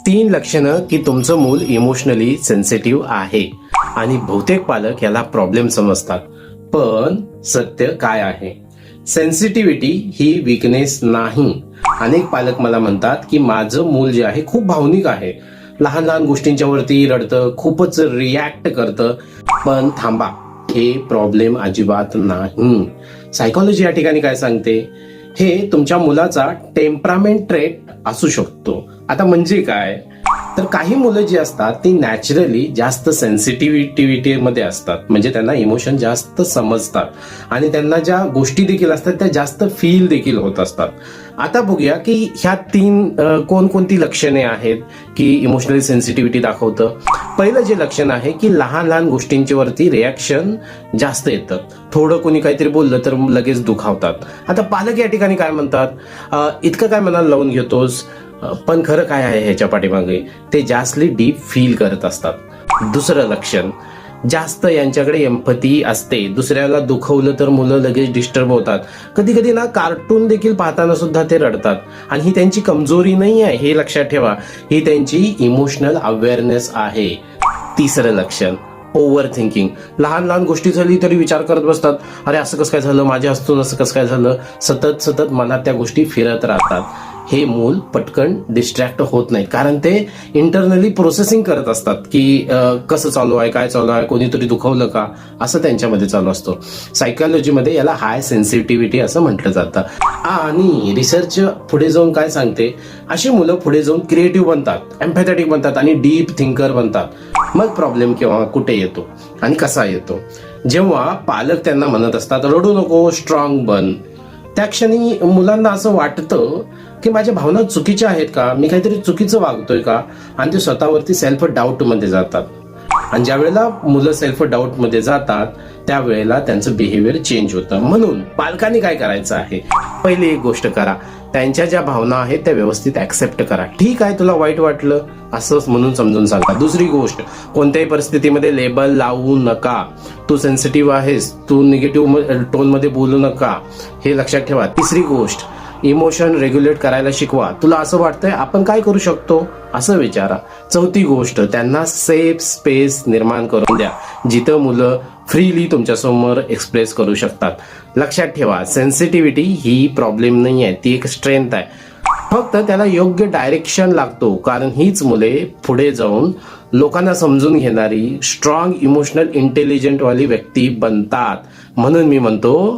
तीन लक्षणं की तुमचं मूल इमोशनली सेन्सिटिव्ह आहे आणि बहुतेक पालक याला प्रॉब्लेम समजतात. पण सत्य काय आहे? सेन्सिटिव्हिटी ही वीकनेस नाही. अनेक पालक मला म्हणतात की माझं मूल जे आहे खूप भावनिक आहे, लहान लहान गोष्टींच्या वरती रडतं, खूपच रिॲक्ट करतं. पण थांबा, हे प्रॉब्लेम अजिबात नाही. सायकोलॉजी या ठिकाणी काय सांगते? हे तुमच्या मुलाचा टेम्परामेंट ट्रेट असू शकतो. आता म्हणजे काय? तर काही मुलं जी असतात ती नॅचरली जास्त सेन्सिटिव्हिटी मध्ये असतात, म्हणजे त्यांना इमोशन जास्त समजतात आणि त्यांना ज्या गोष्टी देखील असतात त्या जास्त फील देखील होत असतात. आता बघूया की ह्या तीन कोणकोणती लक्षणे आहेत की इमोशनली सेन्सिटिव्हिटी दाखवतं. पहिलं जे लक्षण आहे की लहान लहान गोष्टींच्या वरती रिॲक्शन जास्त येतं. थोडं कोणी काहीतरी बोललं तर लगेच दुखावतात. आता पालक या ठिकाणी काय म्हणतात, इतकं काय मनाला लावून घेतोस? पण खरं काय आहे ह्याच्या पाठीमागे? ते जास्तली डीप फील करत असतात. दुसरं लक्षण, जास्त यांच्याकडे एम्पथी असते. दुसऱ्याला दुखवलं तर मुलं लगेच डिस्टर्ब होतात. कधी कधी ना कार्टून देखील पाहताना सुद्धा ते रडतात. आणि ही त्यांची कमजोरी नाही आहे, हे लक्षात ठेवा, ही त्यांची इमोशनल अवेअरनेस आहे. तिसरं लक्षण, ओव्हर थिंकिंग. लहान लहान गोष्टी झाली तरी विचार करत बसतात. अरे असं कसं काय झालं, माझ्या हस्तून असं कसं काय झालं. सतत मनात त्या गोष्टी फिरत राहतात. हे मूल पटकन डिस्ट्रॅक्ट होत नाही, कारण ते इंटरनली प्रोसेसिंग करत असतात की कसं चालू आहे, काय चालू आहे, कोणीतरी दुखवलं का, असं त्यांच्यामध्ये चालू असतं. सायकोलॉजीमध्ये याला हाय सेन्सिटिव्हिटी असं म्हटलं जातं. आणि रिसर्च पुढे जाऊन काय सांगते, अशी मुलं पुढे जाऊन क्रिएटिव्ह बनतात, एम्पॅथेटिक बनतात आणि डीप थिंकर बनतात. मग प्रॉब्लेम केव्हा कुठे येतो आणि कसा येतो? जेव्हा पालक त्यांना म्हणत असतात रडू नको, स्ट्रॉंग बन, त्या क्षणी मुलांना असं वाटतं की माझ्या भावना चुकीच्या आहेत का, मी काहीतरी चुकीचं वागतोय का, आणि ते स्वतःवरती सेल्फ डाऊट मध्ये जातात. आणि ज्या वेळेला मुलं सेल्फ डाऊट मध्ये जातात त्यावेळेला त्यांचं बिहेवियर चेंज होतं. म्हणून पालकांनी काय करायचं आहे? पहिली एक गोष्ट करा, त्यांच्या ज्या भावना आहेत त्या व्यवस्थित ऍक्सेप्ट करा. ठीक आहे, तुला वाईट वाटलं असं म्हणून समजून सांगा. दुसरी गोष्ट, कोणत्याही परिस्थितीमध्ये लेबल लावू नका. तू सेन्सिटिव्ह आहेस, तू निगेटिव्ह टोन मध्ये बोलू नका, हे लक्षात ठेवा. तिसरी गोष्ट, इमोशन रेग्युलेट करायला शिकवा. तुला असं वाटतंय, आपण काय करू शकतो असं विचारा. चौथी गोष्ट, त्यांना सेफ स्पेस निर्माण करून द्या, जिथं मुलं फ्रीली तुमच्यासमोर एक्सप्रेस करू शकतात. लक्षात ठेवा, सेन्सिटिव्हिटी ही प्रॉब्लेम नाही आहे, ती एक स्ट्रेंथ आहे. फक्त त्याला योग्य डायरेक्शन लागतो, कारण हीच मुले पुढे जाऊन लोकांना समजून घेणारी स्ट्रॉंग इमोशनल इंटेलिजंट वाली व्यक्ती बनतात. म्हणून मी म्हणतो